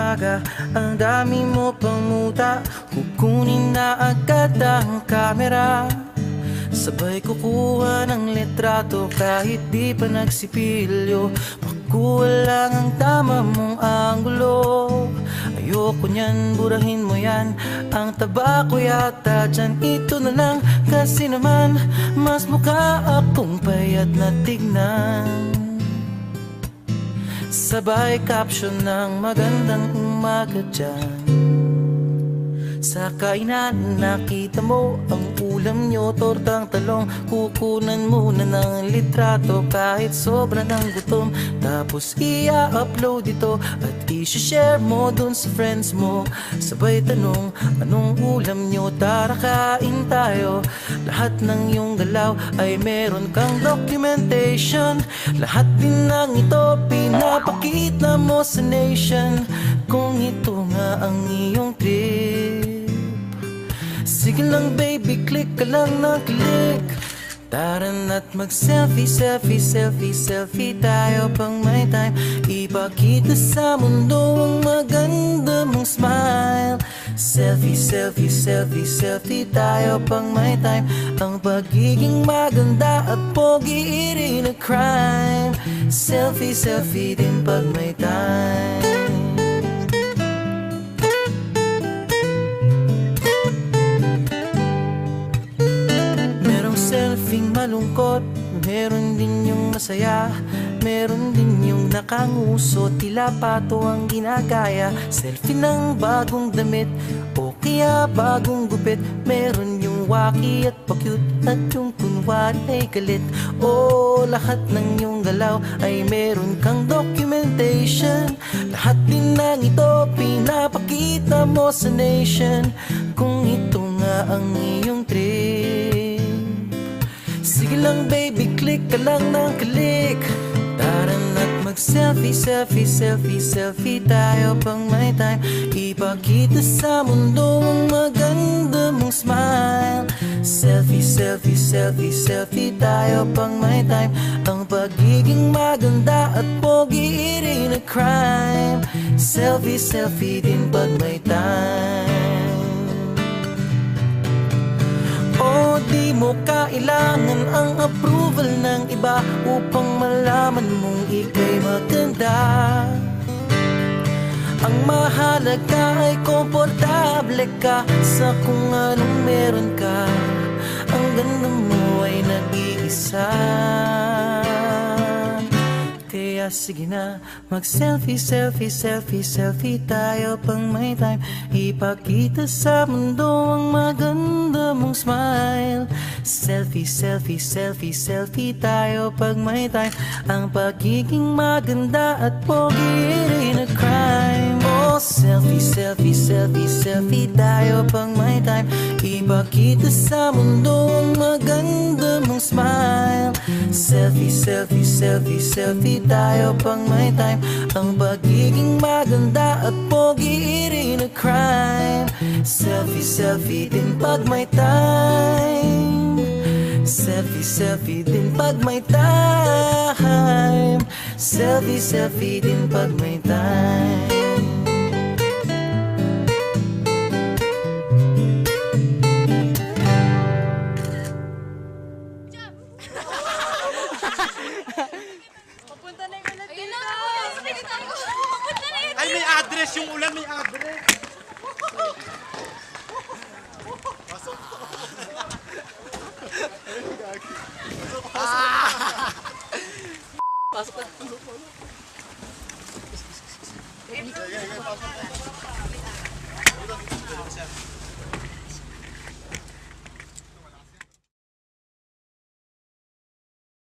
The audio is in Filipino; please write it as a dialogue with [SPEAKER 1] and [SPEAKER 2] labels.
[SPEAKER 1] umaga, ang dami mo pang muta. Kukunin na agad ang kamera, sabay kukuha ng litrato kahit di pa nagsipilyo. Makuha lang ang tama mong anggulo. Ayoko niyan, burahin mo yan. Ang taba ko yata dyan, ito na lang. Kasi naman, mas mukha akong payat na tignan. Sabay caption ng magandang umaga dyan. Sa kainan nakita mo ang ulam nyo, tortang talong. Kukunan muna ng litrato kahit sobra ng gutom. Tapos i-upload ito at i-share mo dun sa friends mo. Sabay tanong, anong ulam nyo? Tara kain tayo. Lahat ng iyong galaw ay meron kang documentation. Lahat din ng ito pinapakita mo sa nation. Kung ito nga ang iyong trip, sige lang baby, click ka lang ng click. Tara na't mag-selfie, selfie, selfie, selfie tayo pang may time. Ipakita sa mundo ang maganda mong smile. Selfie, selfie, selfie, selfie tayo pang may time. Ang pagiging maganda at pogi rin a crime. Selfie, selfie din pag may time. Selfing malungkot, meron din yung masaya. Meron din yung nakanguso, tila pato ang ginagaya. Selfie ng bagong damit o kaya bagong gupit. Meron yung waki at pa-cute at yung kunwari ay galit. O lahat ng yung galaw ay meron kang documentation. Lahat din ng ito pinapakita mo sa nation. Kung ito nga ang iyong trip, sige lang baby, click ka lang ng click. Tara na't mag-selfie, selfie, selfie, selfie tayo pang may time. Ipakita sa mundo ang maganda mong smile. Selfie, selfie, selfie, selfie tayo pang may time. Ang pagiging maganda at pogi rin a crime. Selfie, selfie din pag may time. O di mo kailangan ang approval ng iba upang malaman mong ika'y maganda. Ang mahalaga ay komportable ka sa kung anong meron ka. Ang ganda mo ay nag-iisa. Kaya sige na, mag-selfie, selfie, selfie, selfie tayo pang may time. Ipakita sa mundo ang maganda mong smile. Selfie, selfie, selfie, selfie tayo pag may time. Ang pagiging maganda at pogi rin a crime. Oh, selfie, selfie, selfie, selfie tayo pang may time. Ipakita sa mundo ang maganda mong smile. Selfie, selfie, selfie, selfie tayo pang may time. Ang pagiging maganda at pogi rin a crime. Selfie, selfie din pag may time. Selfie, selfie din pag may time. Selfie, selfie din pag may time.
[SPEAKER 2] Ay, may address yung ulan, may address. Pasok. Pasok. Pasok.